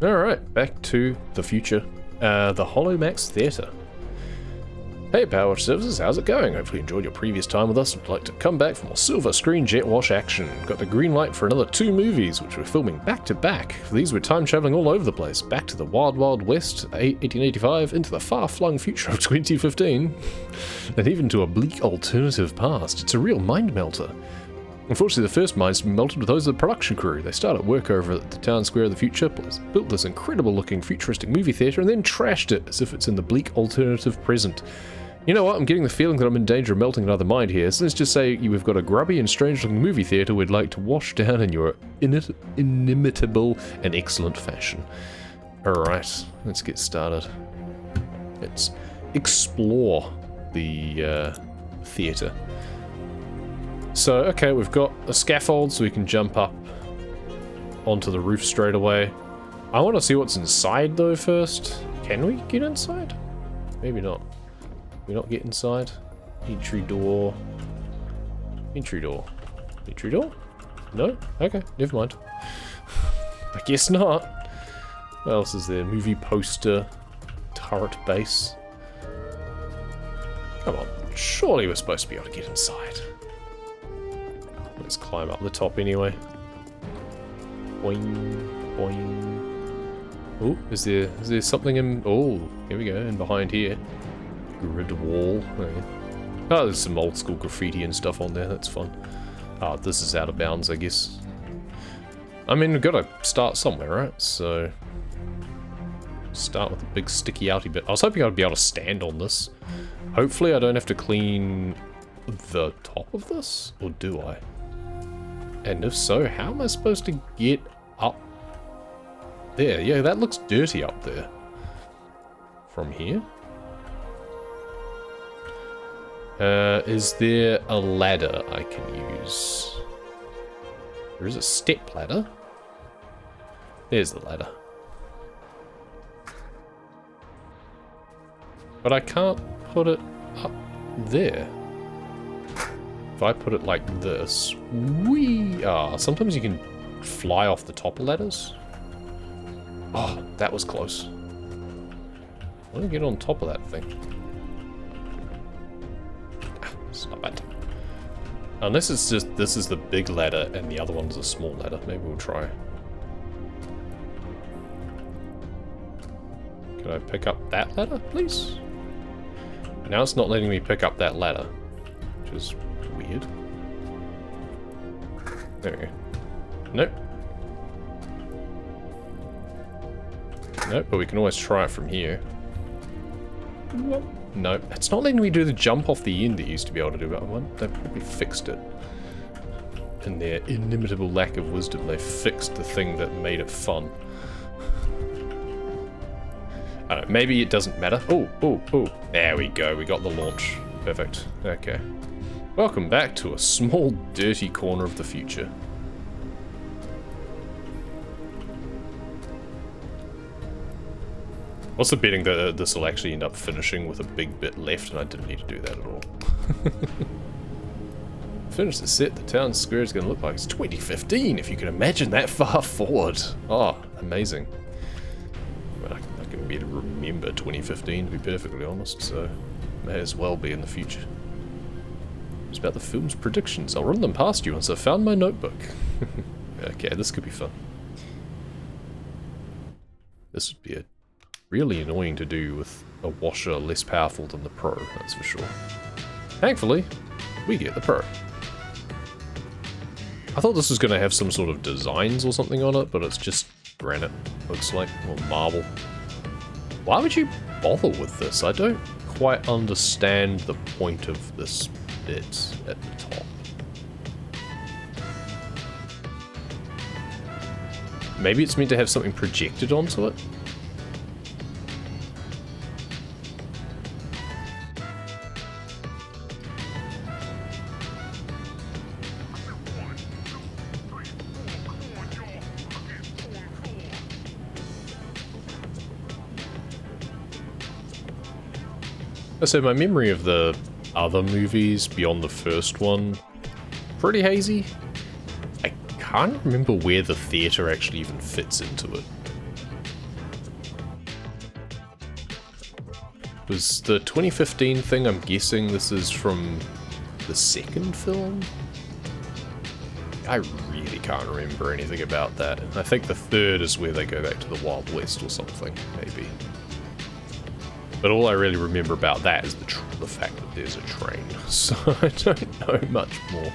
Alright, back to the future. The Holomax Theatre. Hey Power Services, how's it going? Hopefully you enjoyed your previous time with us and would like to come back for more silver screen jet wash action. Got the green light for another 2 movies, which we're filming back to back. For these we're time travelling all over the place, back to the Wild Wild West, 1885, into the far-flung future of 2015, and even to a bleak alternative past. It's a real mind melter. Unfortunately, the first minds melted with those of the production crew. They started work over at the town square of the future, built this incredible-looking futuristic movie theatre, and then trashed it as if it's in the bleak alternative present. You know what? I'm getting the feeling that I'm in danger of melting another mind here, so let's just say we've got a grubby and strange-looking movie theatre we'd like to wash down in your inimitable and excellent fashion. Alright, let's get started. Let's explore the theatre. So, okay, we've got a scaffold so we can jump up onto the roof straight away. I want to see what's inside though first. Can we get inside? Maybe not. Can we not get inside? Entry door. Entry door. Entry door? No? Okay, never mind. I guess not. What else is there? Movie poster. Turret base. Come on. Surely we're supposed to be able to get inside. Let's climb up the top anyway. Boing, boing. Oh, is there something in... Oh, here we go, in behind here. Grid wall. Oh, there's some old school graffiti and stuff on there, that's fun. Ah, this is out of bounds, I guess. I mean, we've got to start somewhere, right? So... start with a big sticky outy bit. I was hoping I'd be able to stand on this. Hopefully I don't have to clean the top of this, or do I? And if so, how am I supposed to get up there? Yeah, that looks dirty up there. From here? Is there a ladder I can use? There is a step ladder. There's the ladder. But I can't put it up there. If I put it like this, whee! Ah, sometimes you can fly off the top of ladders. Oh, that was close. I want to get on top of that thing. It's not bad. Unless it's just, this is the big ladder and the other one's a small ladder. Maybe we'll try. Can I pick up that ladder, please? Now it's not letting me pick up that ladder, which is weird. There we go. Nope. Nope, but we can always try it from here. Nope, it's not letting me do the jump off the end that used to be able to do, but they've probably fixed it. In their inimitable lack of wisdom, they fixed the thing that made it fun. I don't know, maybe it doesn't matter. Oh, oh, oh. There we go, we got the launch. Perfect. Okay. Welcome back to a small, dirty corner of the future. Also betting that this will actually end up finishing with a big bit left, and I didn't need to do that at all. Finish the set, the town square is going to look like it's 2015, if you can imagine that far forward. Oh, amazing. Well, I can better remember 2015, to be perfectly honest, so may as well be in the future. It's about the film's predictions. I'll run them past you once I've found my notebook. Okay, this could be fun. This would be really annoying to do with a washer less powerful than the Pro, that's for sure. Thankfully, we get the Pro. I thought this was going to have some sort of designs or something on it, but it's just granite, looks like, or marble. Why would you bother with this? I don't quite understand the point of this bit at the top. Maybe it's meant to have something projected onto it? So my memory of the other movies beyond the first one, pretty hazy. I can't remember where the theatre actually even fits into it. Was the 2015 thing, I'm guessing this is from the second film? I really can't remember anything about that. I think the third is where they go back to the Wild West or something, maybe. But all I really remember about that is the fact that there's a train. So I don't know much more.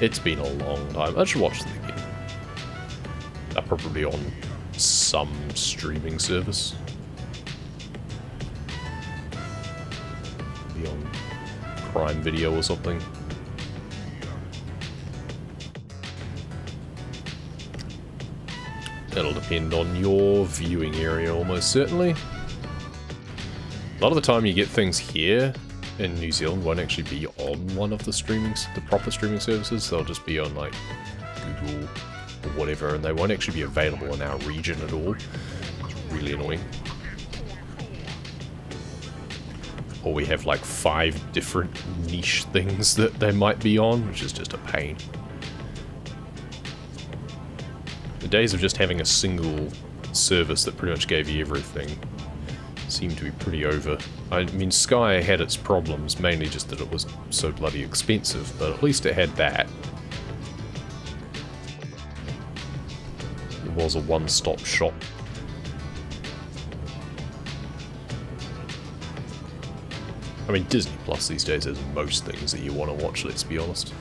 It's been a long time. I should watch them again. They're probably on some streaming service. Be on Prime Video or something. It'll depend on your viewing area, almost certainly. A lot of the time you get things here in New Zealand won't actually be on one of the proper streaming services. They'll just be on like Google or whatever, and they won't actually be available in our region at all. It's really annoying. Or we have like 5 different niche things that they might be on, which is just a pain. The days of just having a single service that pretty much gave you everything seem to be pretty over. I mean, Sky had its problems, mainly just that it was so bloody expensive, but at least it had that. It was a one-stop shop. I mean, Disney Plus these days has most things that you want to watch, let's be honest.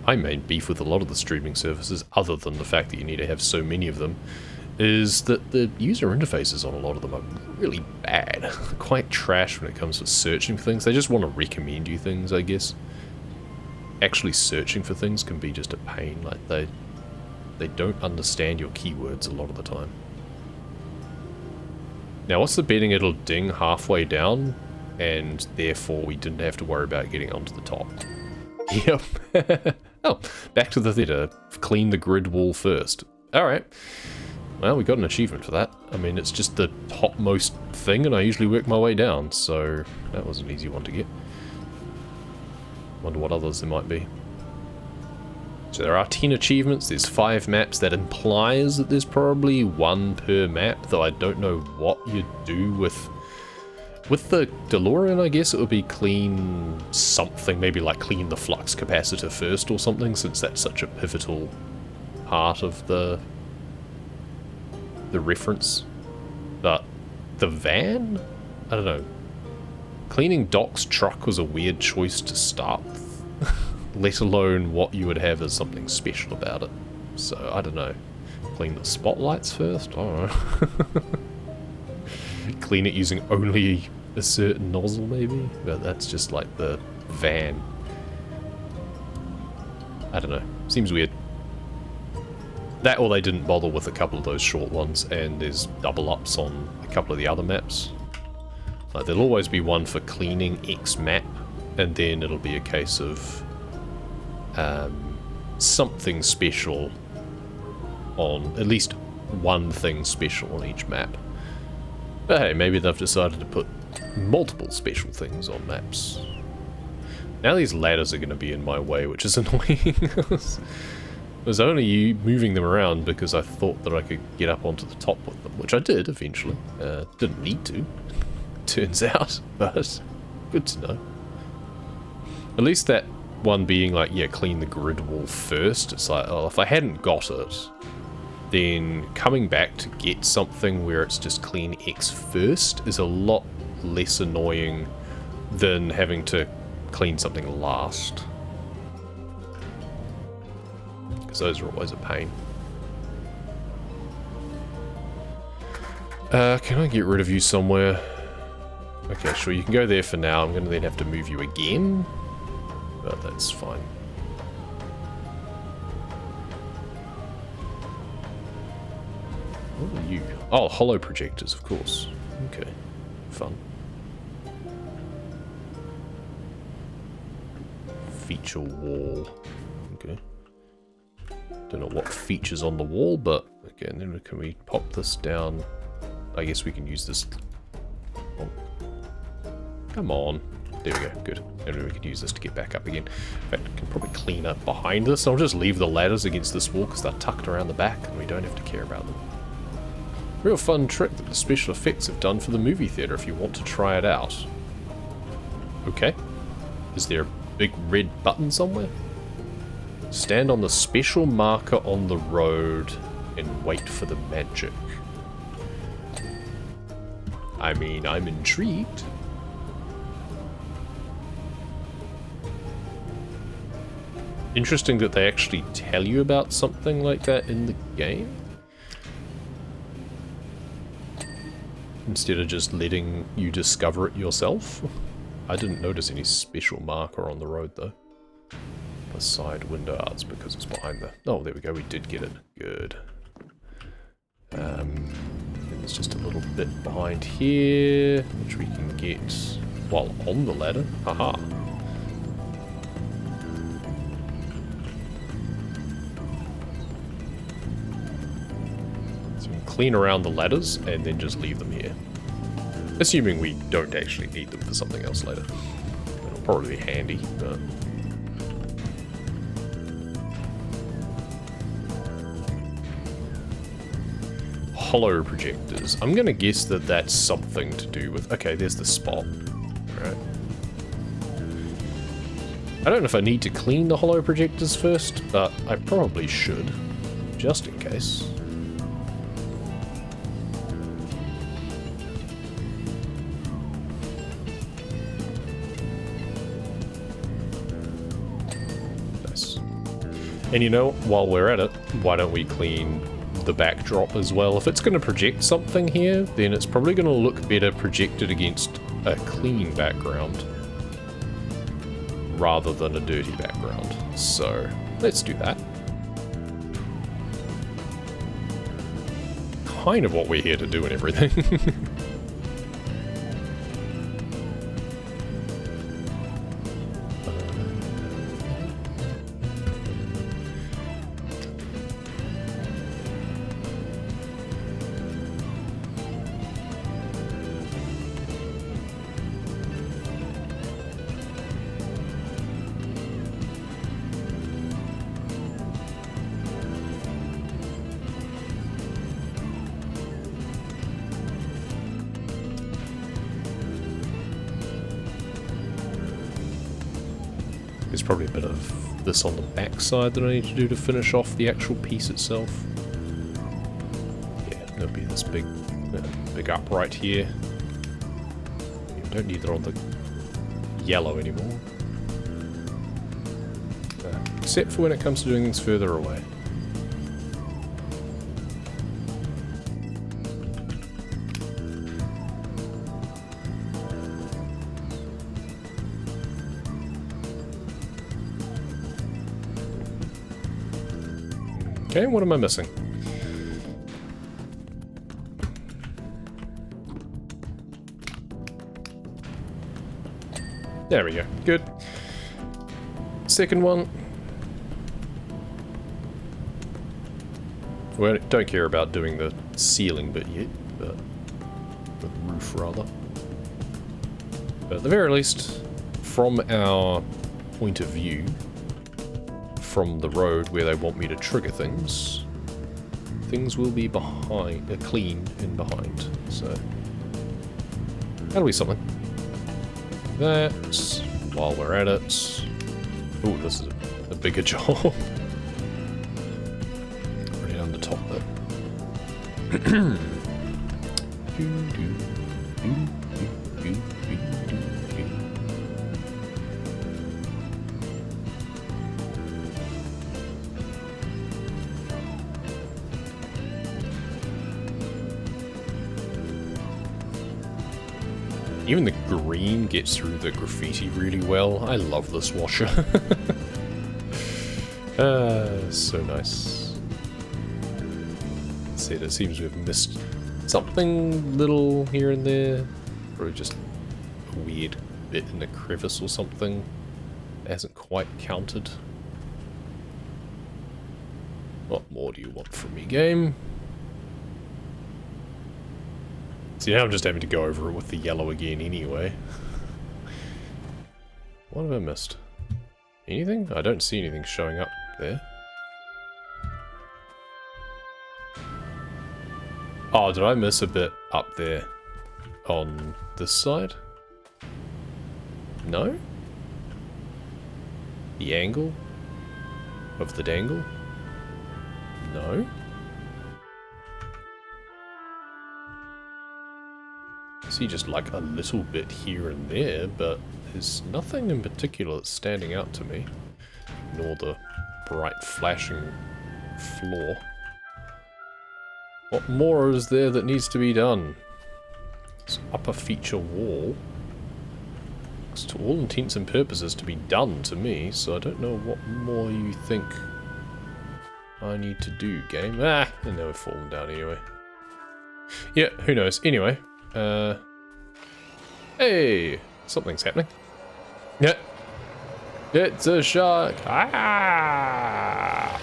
My main beef with a lot of the streaming services, other than the fact that you need to have so many of them, is that the user interfaces on a lot of them are really bad. Quite trash when it comes to searching for things. They just want to recommend you things, I guess. Actually searching for things can be just a pain. Like they don't understand your keywords a lot of the time. Now, what's the betting it'll ding halfway down, and therefore we didn't have to worry about getting onto the top? Yep. Oh, back to the theatre. Clean the grid wall first. Alright. Well, we got an achievement for that. I mean, it's just the topmost thing, and I usually work my way down, so that was an easy one to get. Wonder what others there might be. So there are 10 achievements, there's 5 maps. That implies that there's probably 1 per map, though I don't know what you do with the DeLorean. I guess it would be clean something, maybe like clean the flux capacitor first or something, since that's such a pivotal part of the reference. But the van? I don't know. Cleaning Doc's truck was a weird choice to start with, let alone what you would have as something special about it. So, I don't know. Clean the spotlights first? I don't know. Clean it using only a certain nozzle, maybe? But that's just like the van. I don't know. Seems weird. That, or they didn't bother with a couple of those short ones, and there's double ups on a couple of the other maps. Like, there'll always be one for cleaning X map, and then it'll be a case of something special on, at least one thing special on each map. But hey, maybe they've decided to put multiple special things on maps. Now these ladders are going to be in my way, which is annoying. I was only moving them around because I thought that I could get up onto the top with them, which I did eventually. Didn't need to, turns out, but good to know. At least that one being like, yeah, clean the grid wall first. It's like, oh, if I hadn't got it, then coming back to get something where it's just clean X first is a lot less annoying than having to clean something last. Because those are always a pain. Can I get rid of you somewhere? Okay, sure, you can go there for now. I'm going to then have to move you again. But that's fine. What are you? Oh, holo projectors, of course. Okay, fun. Feature wall. Okay. Don't know what features on the wall, but again, then can we pop this down? I guess we can use this. Oh. Come on. There we go. Good. And we could use this to get back up again. In fact, I can probably clean up behind this. I'll just leave the ladders against this wall because they're tucked around the back and we don't have to care about them. Real fun trick that the special effects have done for the movie theater if you want to try it out. Okay. Is there a big red button somewhere? Stand on the special marker on the road and wait for the magic. I mean, I'm intrigued. Interesting that they actually tell you about something like that in the game, instead of just letting you discover it yourself. I didn't notice any special marker on the road though. The side window arts because it's behind the... Oh, there we go, we did get it. Good. And there's just a little bit behind here, which we can get while on the ladder. Haha. So we can clean around the ladders and then just leave them here. Assuming we don't actually need them for something else later. It'll probably be handy, but... Holo projectors. I'm gonna guess that that's something to do with... Okay, there's the spot. Alright. I don't know if I need to clean the holo projectors first, but I probably should. Just in case. Nice. And you know, while we're at it, why don't we clean the backdrop as well? If it's going to project something here, then it's probably going to look better projected against a clean background rather than a dirty background. So let's do that. Kind of what we're here to do and everything. There's probably a bit of this on the back side that I need to do to finish off the actual piece itself. Yeah, there'll be this big upright here. You don't need that on the yellow anymore. Except for when it comes to doing things further away. Okay, what am I missing? There we go. Good. Second one. We don't care about doing the ceiling bit yet, but the roof rather. But at the very least, from our point of view, from the road where they want me to trigger things, things will be behind, clean and behind, so that'll be something. That, while we're at it, oh, this is a bigger job. Right on the top there. Even the green gets through the graffiti really well. I love this washer. So nice. See, it seems we've missed something little here and there. Probably just a weird bit in the crevice or something. It hasn't quite counted. What more do you want from me, game? See, now I'm just having to go over it with the yellow again anyway. What have I missed? Anything? I don't see anything showing up there. Oh, did I miss a bit up there on this side? No? The angle of the dangle? No? See just like a little bit here and there, but there's nothing in particular that's standing out to me. Nor the bright flashing floor. What more is there that needs to be done? This upper feature wall looks to all intents and purposes to be done to me, so I don't know what more you think I need to do, game. Ah, and now we've fallen down anyway. Yeah, who knows. Anyway, hey, something's happening. Yeah, it's a shark. Ah,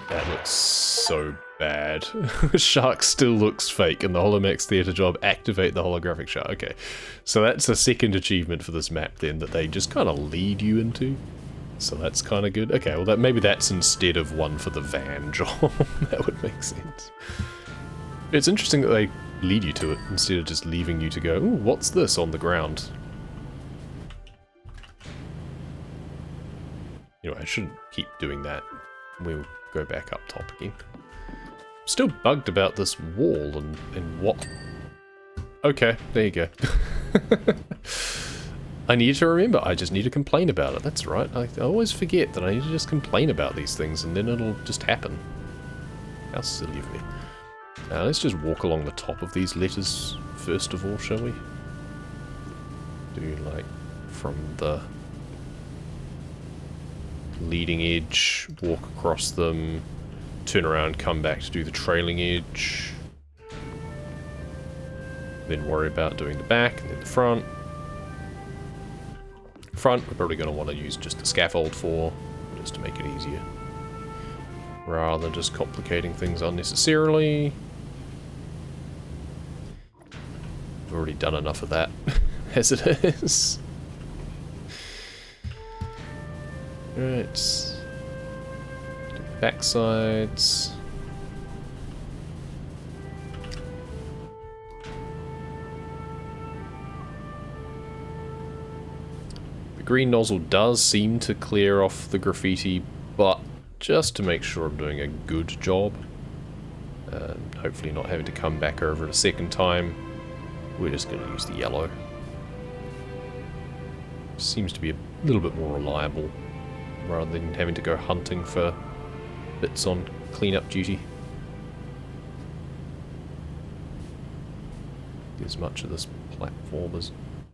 that looks so bad. The shark still looks fake, and the Holomax theater job activate the holographic shark. Okay, so that's a second achievement for this map then that they just kind of lead you into. So that's kind of good. Okay, well maybe that's instead of one for the van job. That would make sense. It's interesting that they lead you to it instead of just leaving you to go, ooh, what's this on the ground? Anyway, I shouldn't keep doing that. We'll go back up top again. Still bugged about this wall and what... Okay, there you go. I need to remember, I just need to complain about it. That's right, I always forget that I need to just complain about these things and then it'll just happen. How silly of me. Let's just walk along the top of these letters first of all, shall we? Do like from the leading edge, walk across them, turn around, come back to do the trailing edge. Then worry about doing the back and then the front. Front, we're probably going to want to use just the scaffold for, just to make it easier. Rather than just complicating things unnecessarily. I've already done enough of that, as it is. Right. Backsides. The green nozzle does seem to clear off the graffiti, but just to make sure I'm doing a good job, and hopefully not having to come back over it a second time, we're just going to use the yellow. Seems to be a little bit more reliable, rather than having to go hunting for bits on cleanup duty. Get as much of this platform as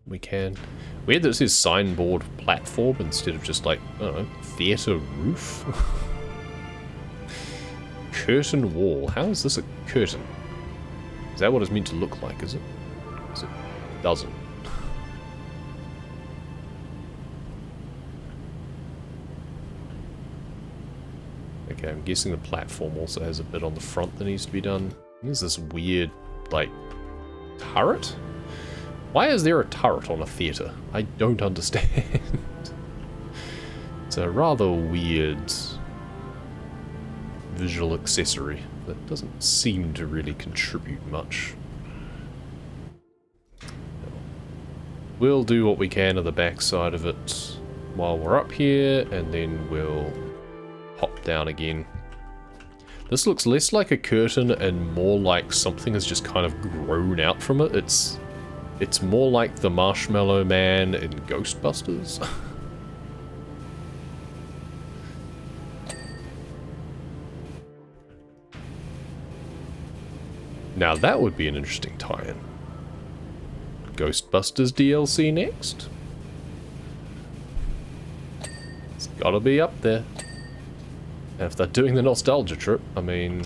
we can. Weird that this is signboard platform instead of just like, I don't know, theatre roof. Curtain wall. How is this a curtain? Is that what it's meant to look like, is it? Is it doesn't? Okay, I'm guessing the platform also has a bit on the front that needs to be done. There's this weird, like, turret? Why is there a turret on a theatre? I don't understand. It's a rather weird visual accessory that doesn't seem to really contribute much. We'll do what we can to the back side of it while we're up here, and then we'll hop down again. This looks less like a curtain and more like something has just kind of grown out from it. It's more like the Marshmallow Man in Ghostbusters. Now that would be an interesting tie-in. Ghostbusters DLC next? It's gotta be up there. And if they're doing the nostalgia trip, I mean...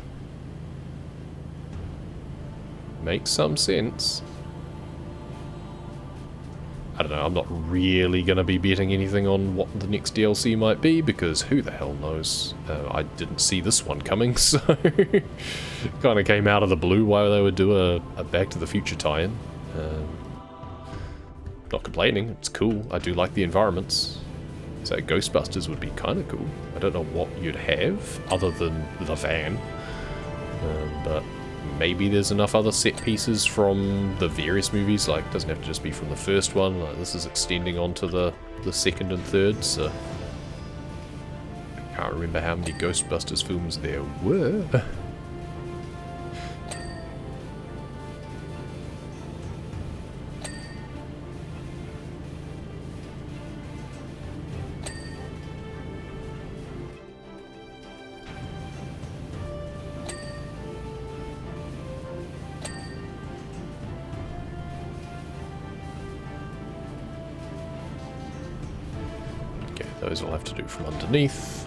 makes some sense. I don't know, I'm not really going to be betting anything on what the next DLC might be, because who the hell knows? I didn't see this one coming, so... kind of came out of the blue while they would do a Back to the Future tie-in. Not complaining, it's cool, I do like the environments. So Ghostbusters would be kind of cool. I don't know what you'd have other than the van, but maybe there's enough other set pieces from the various movies. Like, it doesn't have to just be from the first one. Like, this is extending onto the second and third, so I can't remember how many Ghostbusters films there were. Those will have to do from underneath.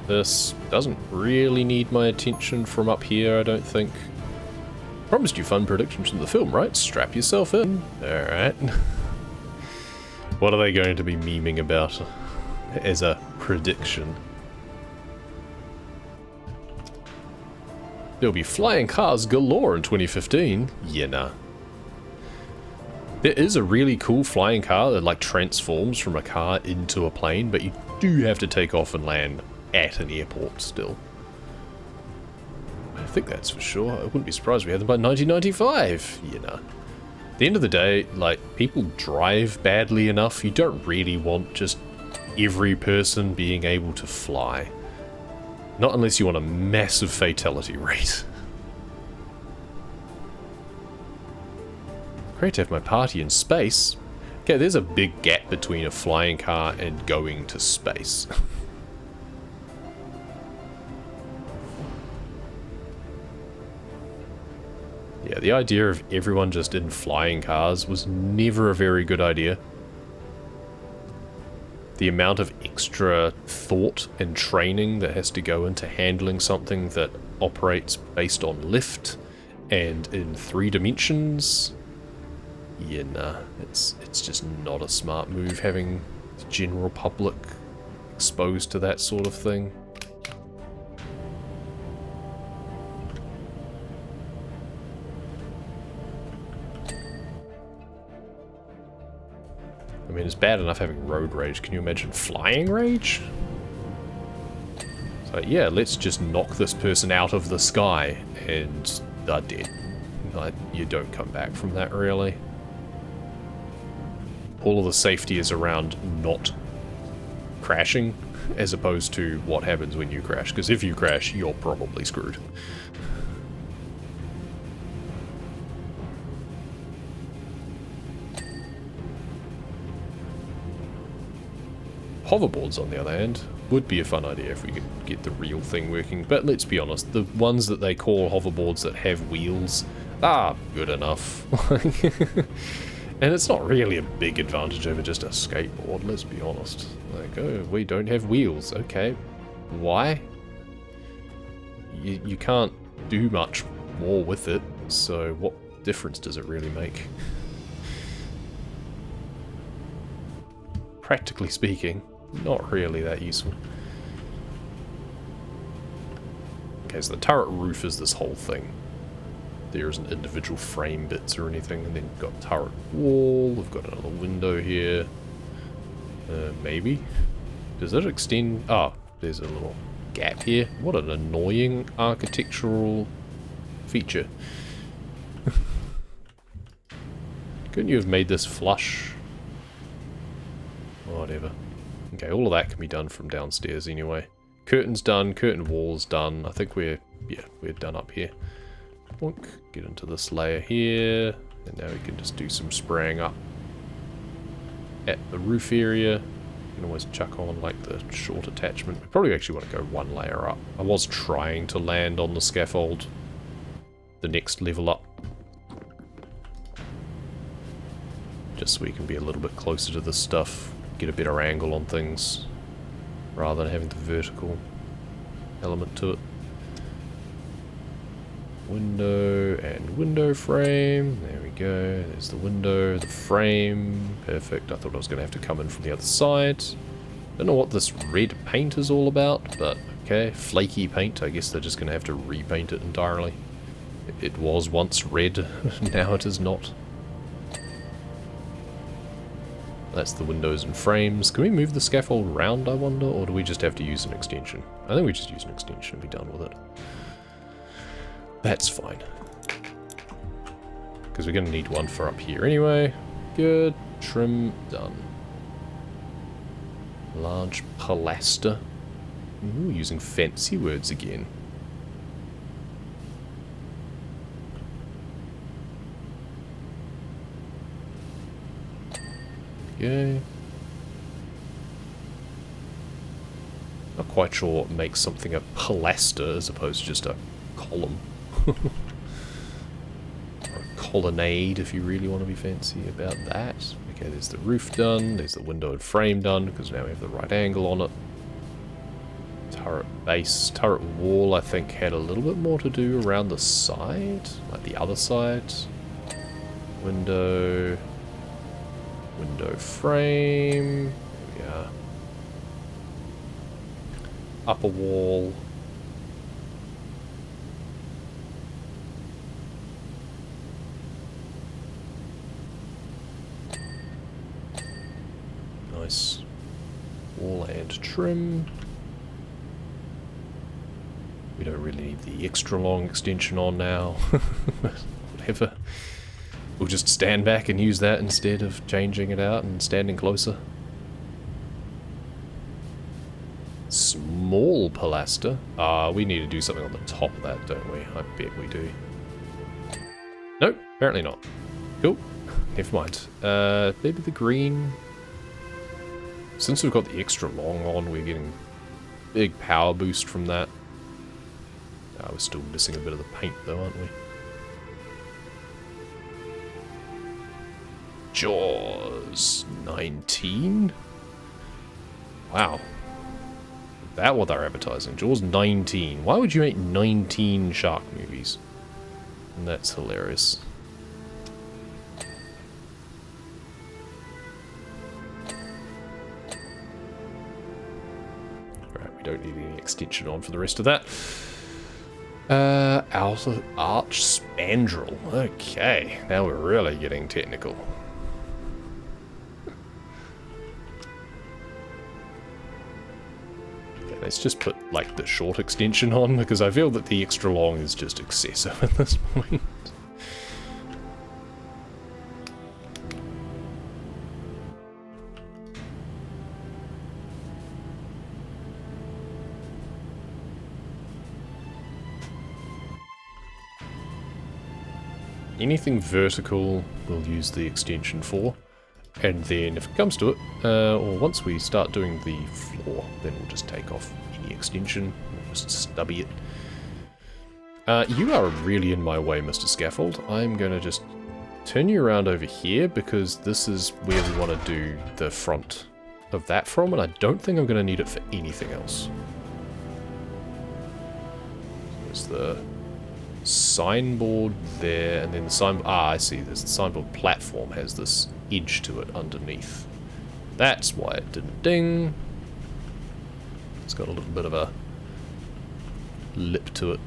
This doesn't really need my attention from up here, I don't think. Promised you fun predictions from the film, right? Strap yourself in. Alright. What are they going to be memeing about as a prediction? There'll be flying cars galore in 2015. Yeah, nah. There is a really cool flying car that like transforms from a car into a plane, but you do have to take off and land at an airport still. I think that's for sure. I wouldn't be surprised if we had them by 1995. You know. At the end of the day, like, people drive badly enough. You don't really want just every person being able to fly. Not unless you want a massive fatality rate. Great to have my party in space. Okay, there's a big gap between a flying car and going to space. Yeah, the idea of everyone just in flying cars was never a very good idea. The amount of extra thought and training that has to go into handling something that operates based on lift and in 3 dimensions. Yeah, nah, it's just not a smart move having the general public exposed to that sort of thing. I mean, it's bad enough having road rage. Can you imagine flying rage? So yeah, let's just knock this person out of the sky and they're dead. Like, you don't come back from that, really. All of the safety is around not crashing, as opposed to what happens when you crash. Because if you crash, you're probably screwed. Hoverboards, on the other hand, would be a fun idea if we could get the real thing working. But let's be honest, the ones that they call hoverboards that have wheels are good enough. And it's not really a big advantage over just a skateboard, let's be honest. Like, oh, we don't have wheels. Okay. Why? You can't do much more with it, so what difference does it really make? Practically speaking, not really that useful. Okay, so the turret roof is this whole thing. There isn't individual frame bits or anything, and then you've got turret wall, we've got another window here. Maybe? Does it extend? Oh, there's a little gap here. What an annoying architectural feature. Couldn't you have made this flush? Whatever. Okay, all of that can be done from downstairs anyway. Curtain's done, curtain wall's done. I think we're done up here. Boink, get into this layer here, and now we can just do some spraying up at the roof area. You can always chuck on like the short attachment. We probably actually want to go 1 layer up. I was trying to land on the scaffold the next level up, just so we can be a little bit closer to this stuff, get a better angle on things, rather than having the vertical element to it. Window and window frame. There we go. There's the window, the frame. Perfect. I thought I was going to have to come in from the other side. Don't know what this red paint is all about, but okay. Flaky paint. I guess they're just going to have to repaint it entirely. It was once red. Now it is not. That's the windows and frames. Can we move the scaffold round, I wonder? Or do we just have to use an extension? I think we just use an extension and be done with it. That's fine. Because we're going to need one for up here anyway. Good. Trim done. Large pilaster. Ooh, using fancy words again. Okay. Not quite sure what makes something a pilaster as opposed to just a column. Or a colonnade if you really want to be fancy about that. Okay, there's the roof done, there's the window and frame done because now we have the right angle on it. Turret base, turret wall I think had a little bit more to do around the side, like the other side. Window frame, there we are. Upper wall. Nice. Wall and trim. We don't really need the extra long extension on now. Whatever. We'll just stand back and use that instead of changing it out and standing closer. Small pilaster. We need to do something on the top of that, don't we? I bet we do. Nope, apparently not. Cool. Never mind. Maybe the green. Since we've got the extra long on, we're getting big power boost from that. We're still missing a bit of the paint though, aren't we? Jaws 19? Wow. Is that what they're advertising? Jaws 19. Why would you make 19 shark movies? And that's hilarious. Alright, we don't need any extension on for the rest of that. Outer arch spandrel. Okay, now we're really getting technical. Okay, let's just put, like, the short extension on, because I feel that the extra long is just excessive at this point. Anything vertical we'll use the extension for, and then if it comes to it, or once we start doing the floor, then we'll just take off any extension, we'll just stubby it. You are really in my way, Mr. Scaffold. I'm going to just turn you around over here, because this is where we want to do the front of that from, and I don't think I'm going to need it for anything else. There's the signboard there, and then the sign. I see. There's the signboard platform has this edge to it underneath. That's why it didn't ding. It's got a little bit of a lip to it.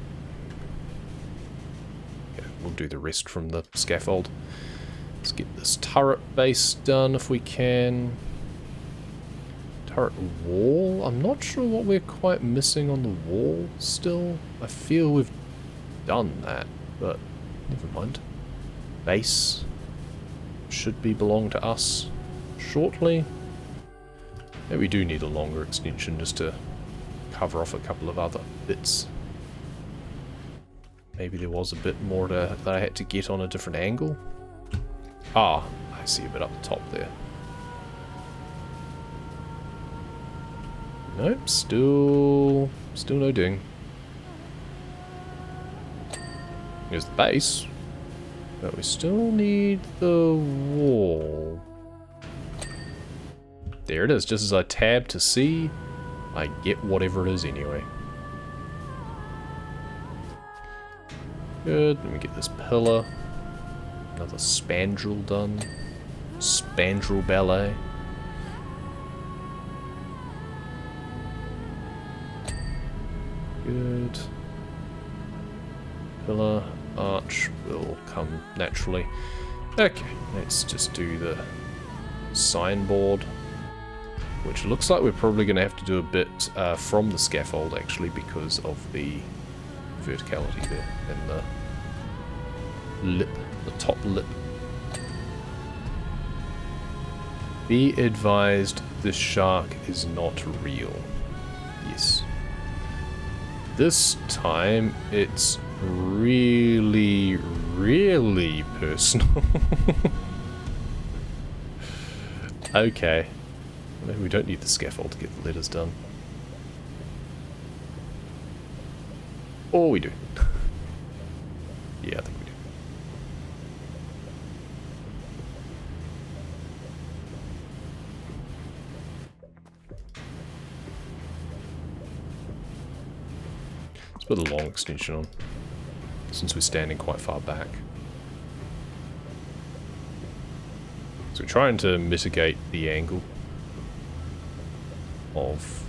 Yeah, we'll do the rest from the scaffold. Let's get this turret base done if we can. Turret wall. I'm not sure what we're quite missing on the wall still. I feel we've done that, but never mind. Base should belong to us shortly. Yeah, we do need a longer extension just to cover off a couple of other bits. Maybe there was a bit more that I had to get on a different angle. Ah, I see a bit up the top there. Nope, still no ding. Here's the base, but we still need the wall. There it is, just as I tab to see, I get whatever it is anyway. Good, let me get this pillar. Another spandrel done. Spandrel ballet. Good. Pillar. Arch will come naturally. Okay, let's just do the signboard, which looks like we're probably going to have to do a bit from the scaffold actually because of the verticality there and the lip, the top lip. Be advised, this shark is not real. Yes. This time it's really, really personal. Okay. Maybe we don't need the scaffold to get the letters done. Or we do. Yeah, I think we do. Let's put a long extension on, since we're standing quite far back. So we're trying to mitigate the angle of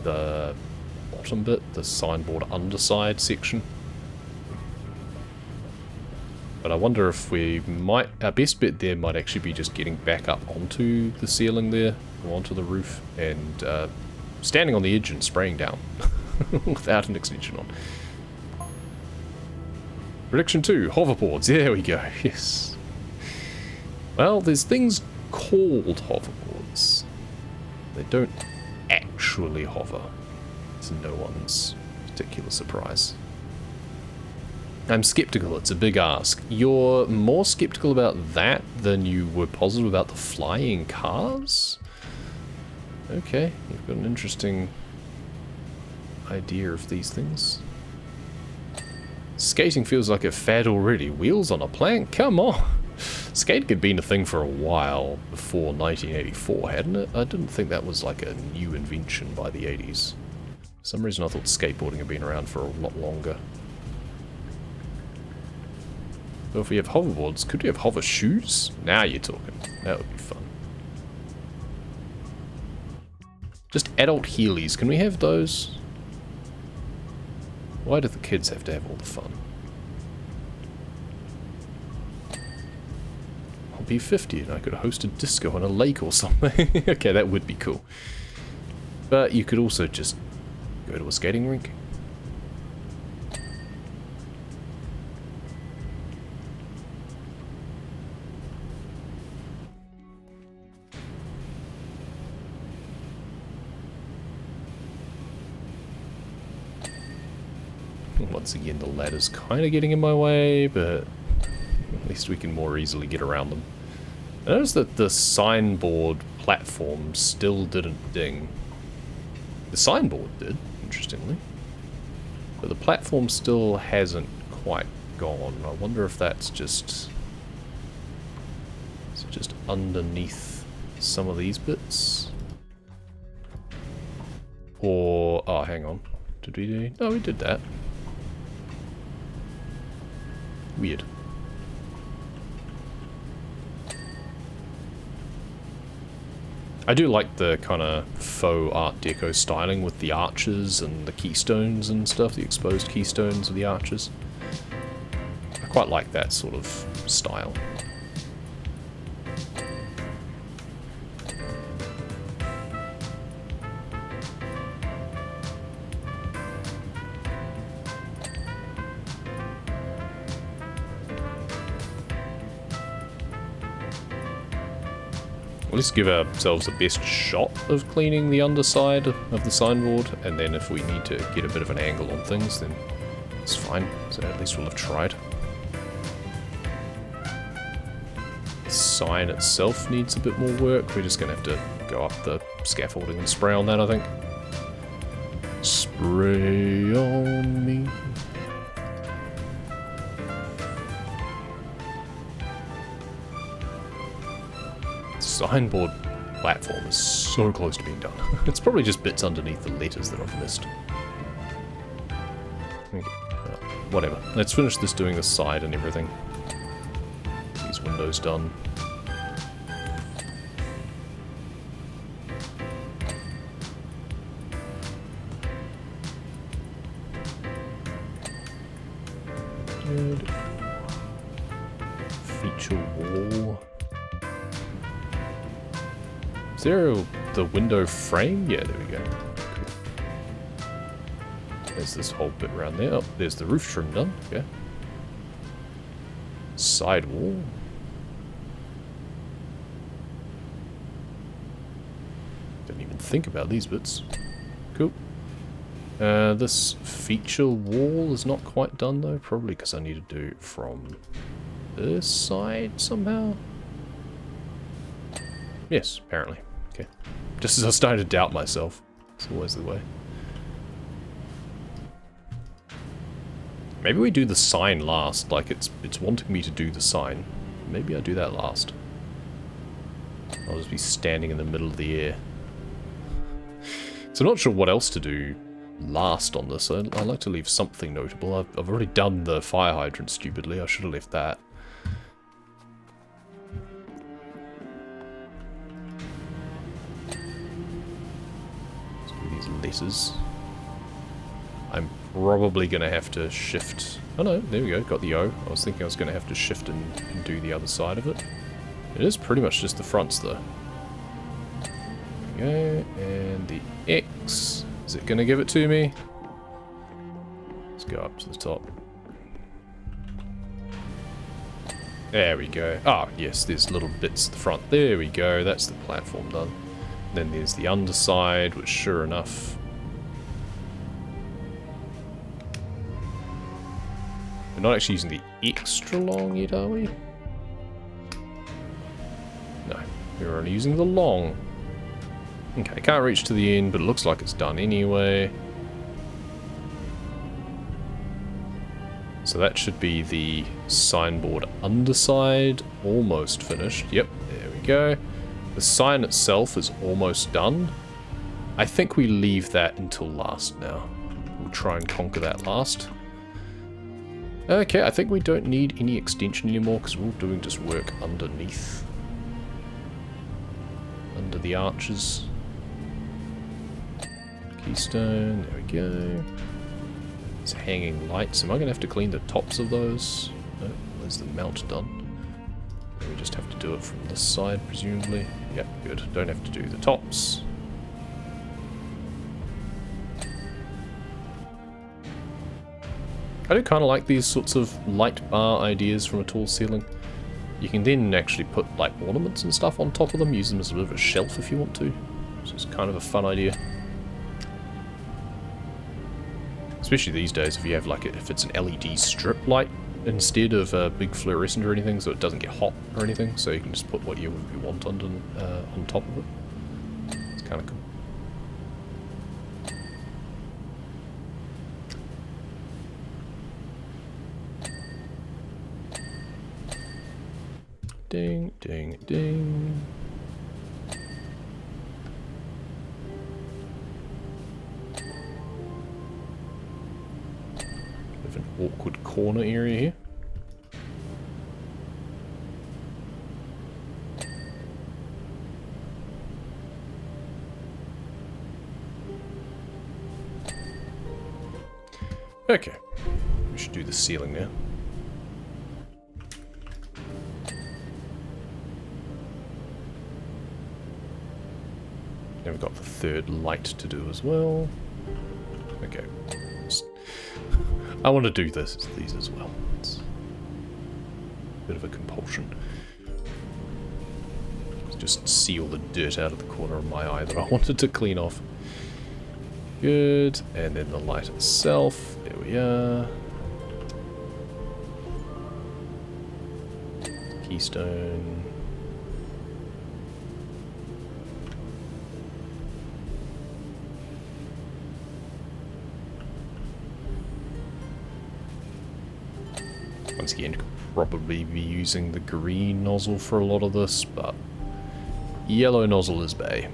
the bottom bit, the signboard underside section. But I wonder if we might, our best bet there might actually be just getting back up onto the ceiling there, or onto the roof, and standing on the edge and spraying down without an extension on. Prediction 2, hoverboards, there we go, yes. Well, there's things called hoverboards. They don't actually hover, to no one's particular surprise. I'm skeptical, it's a big ask. You're more skeptical about that than you were positive about the flying cars? Okay, you've got an interesting idea of these things. Skating feels like a fad already. Wheels on a plank? Come on! Skating had been a thing for a while before 1984, hadn't it? I didn't think that was like a new invention by the 80s. For some reason I thought skateboarding had been around for a lot longer. So if we have hoverboards, could we have hover shoes? Now you're talking. That would be fun. Just adult Heelys, can we have those? Why do the kids have to have all the fun? I'll be 50 and I could host a disco on a lake or something. Okay, that would be cool. But you could also just go to a skating rink. Once again, the ladder's kind of getting in my way, but at least we can more easily get around them. I noticed that the signboard platform still didn't ding. The signboard did, interestingly. But the platform still hasn't quite gone. I wonder if that's just... Is it just underneath some of these bits? Or... Oh, hang on. Did we do... No, we did that. Weird. I do like the kind of faux Art Deco styling with the arches and the keystones and stuff, the exposed keystones of the arches. I quite like that sort of style. Let's give ourselves the best shot of cleaning the underside of the signboard, and then if we need to get a bit of an angle on things, then it's fine. So at least we'll have tried. The sign itself needs a bit more work. We're just going to have to go up the scaffolding and spray on that, I think. Spray on me. Signboard platform is so close to being done. It's probably just bits underneath the letters that I've missed. Okay. Whatever. Let's finish this doing the side and everything. These windows done. Good. Feature wall. Is there the window frame? Yeah, there we go. There's this whole bit around there. Oh, there's the roof trim done. Okay. Sidewall. Didn't even think about these bits. Cool. This feature wall is not quite done though. Probably because I need to do it from this side somehow. Yes, apparently. Okay. Just as I started to doubt myself. It's always the way. Maybe we do the sign last, like it's wanting me to do the sign. Maybe I do that last. I'll just be standing in the middle of the air. So I'm not sure what else to do last on this. I like to leave something notable. I've already done the fire hydrant stupidly. I should have left that. Let's do these letters. I'm probably going to have to shift... Oh no, there we go, got the O. I was thinking I was going to have to shift and do the other side of it. It is pretty much just the fronts though. There we go, and the X. Is it going to give it to me? Let's go up to the top. There we go. Ah, yes, there's little bits at the front. There we go, that's the platform done. Then there's the underside, which sure enough... We're not actually using the extra long yet, are we? No, we're only using the long. Okay, can't reach to the end, but it looks like it's done anyway. So that should be the signboard underside, almost finished. Yep, there we go. The sign itself is almost done. I think we leave that until last now. We'll try and conquer that last. Okay, I think we don't need any extension anymore because we're all doing just work underneath. Under the arches. Keystone, there we go. It's hanging lights. Am I going to have to clean the tops of those? No, there's the mount done. We just have to do it from this side, presumably. Yep, good. Don't have to do the tops. I do kind of like these sorts of light bar ideas from a tall ceiling. You can then actually put like ornaments and stuff on top of them, use them as a bit of a shelf if you want to. So it's kind of a fun idea. Especially these days if you have like, if it's an LED strip light instead of a big fluorescent or anything, so it doesn't get hot or anything, so you can just put what you want under, on top of it. It's kind of cool. Ding, ding, ding. Bit of an awkward corner area here. Okay, we should do the ceiling now. Then we've got the third light to do as well. Okay. I want to do these as well. It's a bit of a compulsion. Just see all the dirt out of the corner of my eye that I wanted to clean off. Good. And then the light itself. There we are. Keystone. Once again, could probably be using the green nozzle for a lot of this, but yellow nozzle is bae.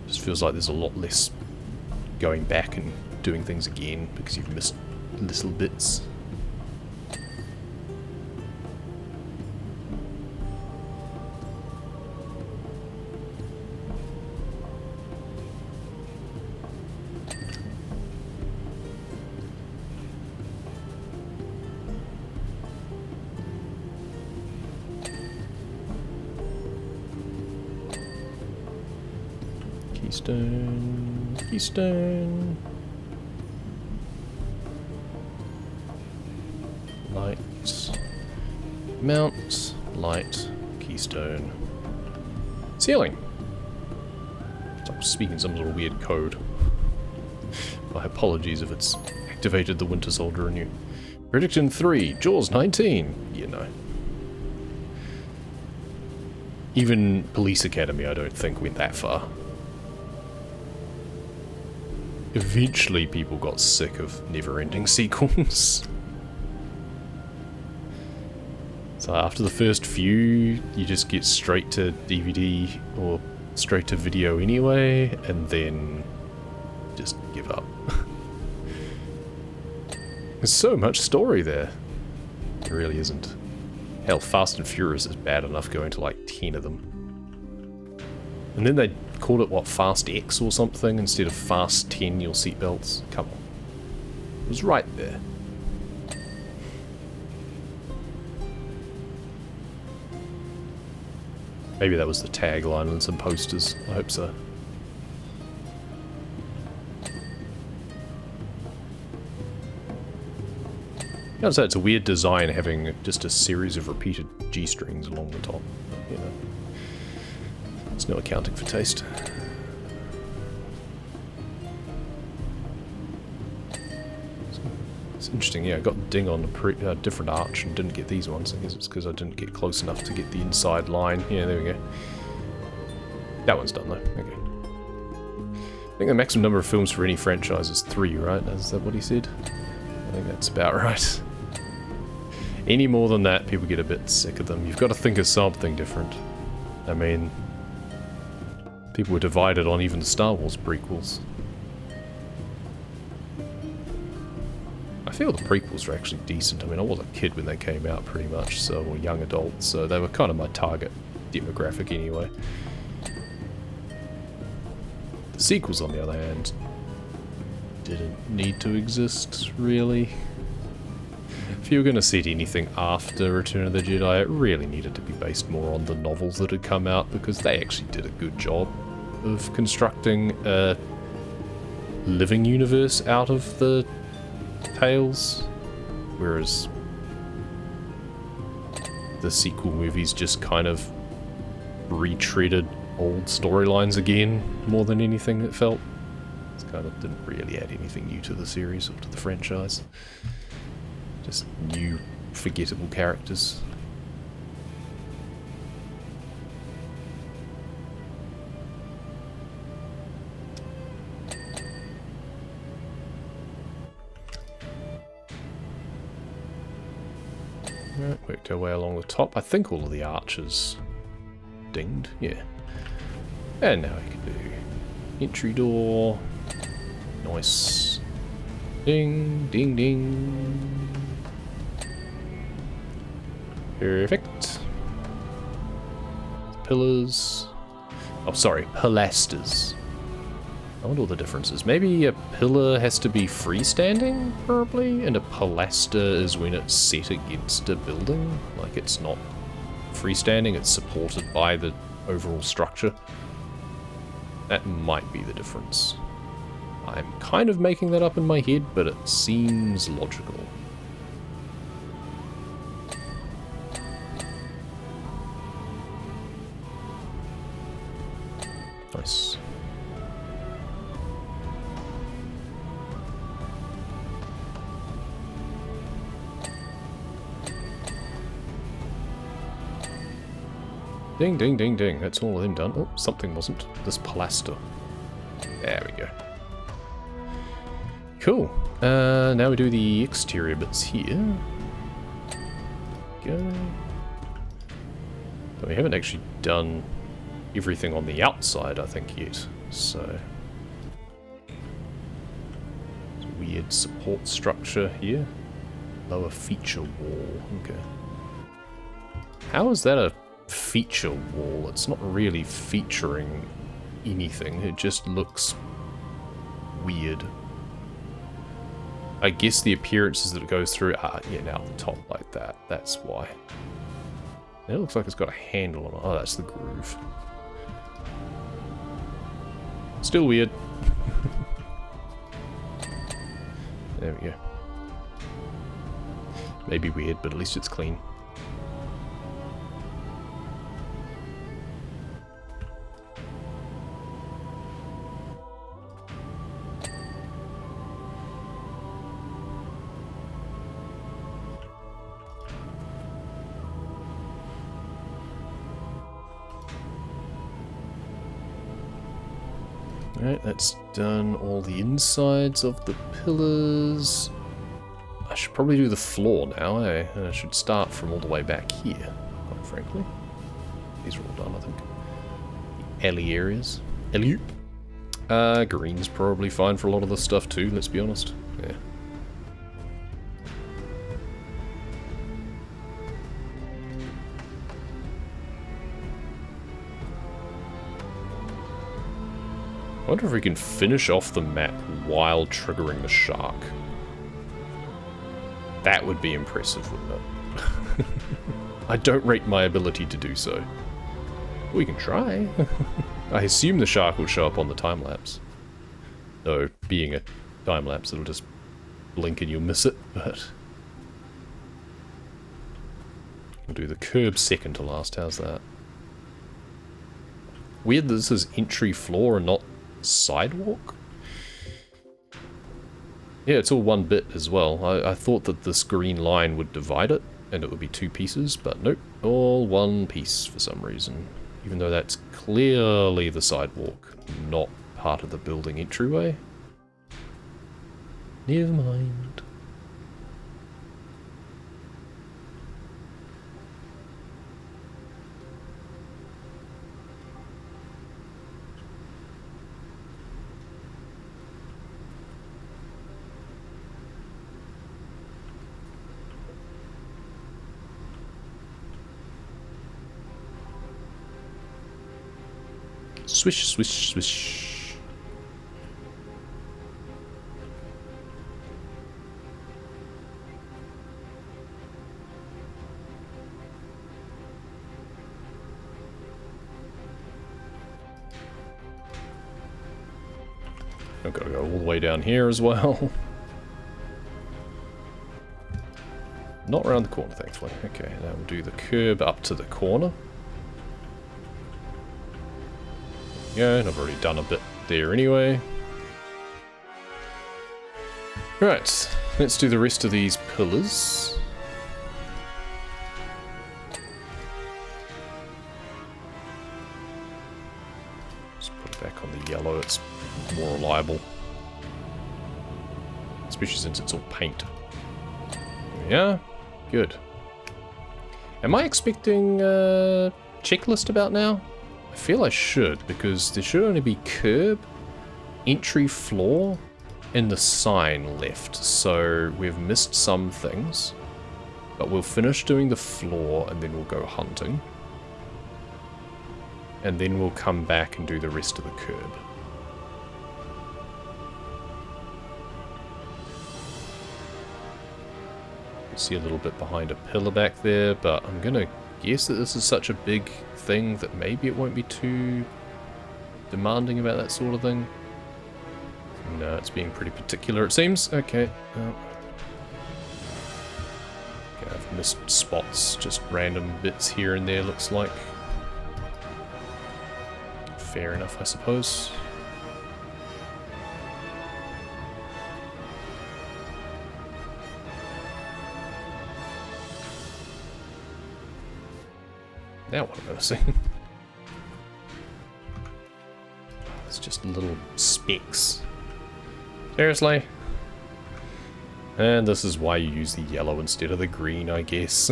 Just feels like there's a lot less going back and doing things again because you've missed little bits. Keystone, keystone. Light, mount, light, keystone. Ceiling. Stop speaking some sort of weird code. My apologies if it's activated the Winter Soldier in you. Prediction 3, Jaws 19. You know. Even Police Academy, I don't think, went that far. Eventually, people got sick of never-ending sequels. So after the first few, you just get straight to DVD or straight to video anyway, and then just give up. There's so much story there. There really isn't. Hell, Fast and Furious is bad enough going to like 10 of them. And then they called it, what, Fast X or something instead of Fast 10 your seatbelts. Come on. It was right there. Maybe that was the tagline on some posters. I hope so. I would say it's a weird design having just a series of repeated G-strings along the top. But, you know, it's no accounting for taste. It's interesting, yeah, I got ding on a different arch and didn't get these ones. I guess it's because I didn't get close enough to get the inside line. Yeah, there we go. That one's done though, okay. I think the maximum number of films for any franchise is 3, right? Is that what he said? I think that's about right. Any more than that, people get a bit sick of them. You've got to think of something different. I mean, people were divided on even the Star Wars prequels. I feel the prequels were actually decent. I mean, I was a kid when they came out pretty much, so, or young adult, so they were kind of my target demographic anyway. The sequels, on the other hand, didn't need to exist, really. If you were going to set anything after Return of the Jedi, it really needed to be based more on the novels that had come out, because they actually did a good job of constructing a living universe out of the tales, whereas the sequel movies just kind of retreaded old storylines again more than anything, it felt. It kind of didn't really add anything new to the series or to the franchise. Just new, forgettable characters. Right, worked our way along the top. I think all of the arches dinged, yeah. And now we can do entry door. Nice. Ding, ding, ding. Perfect. Pillars. Oh, sorry, pilasters. I wonder what the difference is. Maybe a pillar has to be freestanding, probably, and a pilaster is when it's set against a building. Like, it's not freestanding, it's supported by the overall structure. That might be the difference. I'm kind of making that up in my head, but it seems logical. Nice. Ding, ding, ding, ding. That's all of them done. Oh, something wasn't. This pilaster. There we go. Cool. Now we do the exterior bits here. Go. But we haven't actually done everything on the outside, I think, yet. So, weird support structure here. Lower feature wall. Okay. How is that a feature wall? It's not really featuring anything. It just looks weird. I guess the appearance is that it goes through, yeah, now the top like that. That's why. It looks like it's got a handle on it. Oh, that's the groove. Still weird. There we go. Maybe weird, but at least it's clean. Alright, that's done all the insides of the pillars. I should probably do the floor now, eh? And I should start from all the way back here, quite frankly. These are all done, I think. The alley areas. Alley. Green's probably fine for a lot of this stuff too, let's be honest. Yeah. I wonder if we can finish off the map while triggering the shark. That would be impressive, wouldn't it? I don't rate my ability to do so. We can try. I assume the shark will show up on the time-lapse. Though, being a time-lapse, it'll just blink and you'll miss it, but... We'll do the curb second to last, how's that? Weird that this is entry floor and not sidewalk? Yeah, it's all one bit as well. I thought that this green line would divide it, and it would be two pieces, but nope, all one piece for some reason. Even though that's clearly the sidewalk, not part of the building entryway. Never mind. Swish, swish, swish. I've got to go all the way down here as well. Not around the corner, thankfully. Okay, now we'll do the curb up to the corner. Yeah, and I've already done a bit there anyway. Right, let's do the rest of these pillars. Just put it back on the yellow, it's more reliable. Especially since it's all paint. Yeah, good. Am I expecting a checklist about now? I feel I should, because there should only be curb, entry floor, and the sign left. So we've missed some things, but we'll finish doing the floor and then we'll go hunting. And then we'll come back and do the rest of the curb. You see a little bit behind a pillar back there, but I'm gonna guess that this is such a big thing that maybe it won't be too demanding about that sort of thing. No, it's being pretty particular, it seems. Okay. Okay, I've missed spots, just random bits here and there, looks like. Fair enough, I suppose. Now what am I missing? It's just little specks. Seriously? And this is why you use the yellow instead of the green, I guess.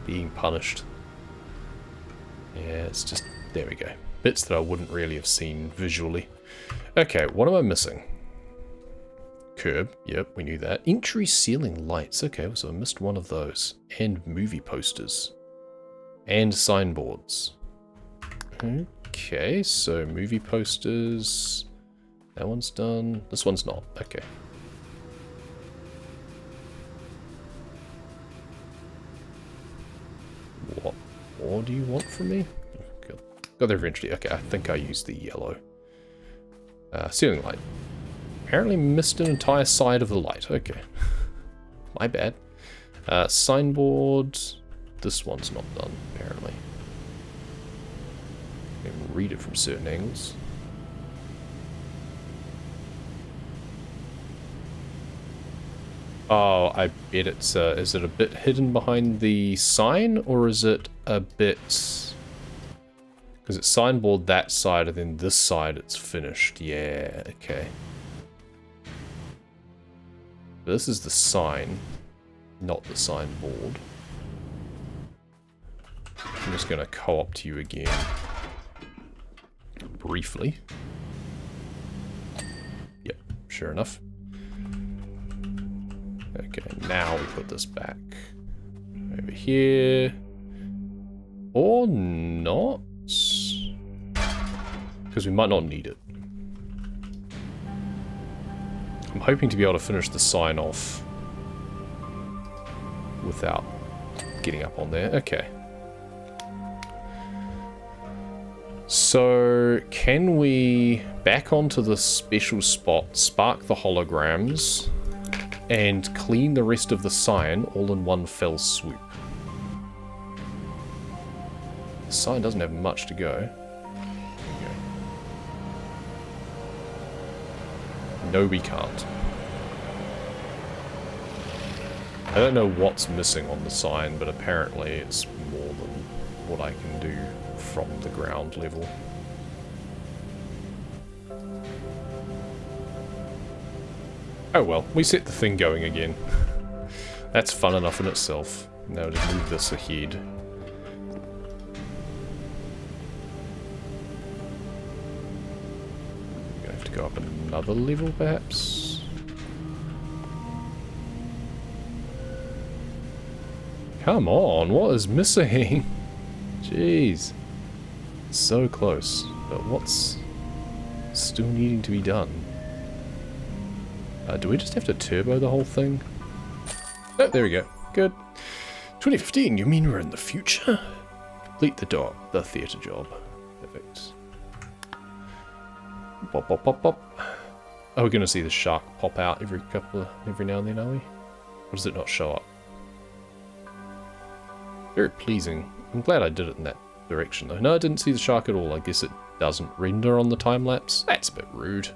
Being punished. Yeah, it's just... there we go. Bits that I wouldn't really have seen visually. Okay, what am I missing? Curb. Yep, we knew that. Entry ceiling lights. Okay, so I missed one of those. And movie posters. And signboards. Okay, so movie posters. That one's done. This one's not. Okay. What more do you want from me? Got there eventually. Okay, I think I used the yellow. Ceiling light. Apparently missed an entire side of the light. Okay. My bad. Signboard. This one's not done, apparently. You can read it from certain angles. Oh, I bet it's, is it a bit hidden behind the sign, or is it a bit... Because it's signboard that side, and then this side it's finished. Yeah, okay. This is the sign, not the signboard. I'm just going to co-opt you again. Briefly. Yep, sure enough. Okay, now we put this back over here. Or not. Because we might not need it. I'm hoping to be able to finish the sign off without getting up on there. Okay. So, can we back onto the special spot, spark the holograms, and clean the rest of the sign all in one fell swoop? The sign doesn't have much to go. Okay. No, we can't. I don't know what's missing on the sign, but apparently it's more than what I can do from the ground level. Oh well, we set the thing going again. That's fun enough in itself. Now to move this ahead. We're gonna have to go up another level, perhaps? Come on, what is missing? Jeez. So close, but what's still needing to be done? Do we just have to turbo the whole thing? Oh, there we go. Good. 2015, you mean we're in the future? Complete the theatre job. Perfect. Pop, pop, pop, pop. Are we going to see the shark pop out every now and then, are we? Or does it not show up? Very pleasing. I'm glad I did it in that direction, though. No, I didn't see the shark at all. I guess it doesn't render on the time-lapse. That's a bit rude.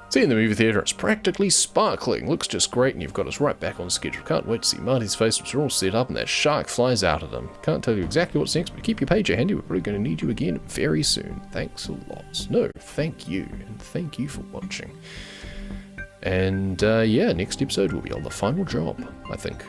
See in the movie theatre, it's practically sparkling. Looks just great, and you've got us right back on schedule. Can't wait to see Marty's face once we're all set up and that shark flies out at him. Can't tell you exactly what's next, but keep your pager handy. We're probably going to need you again very soon. Thanks a lot. No, thank you, and thank you for watching. And yeah, next episode will be on the final job, I think.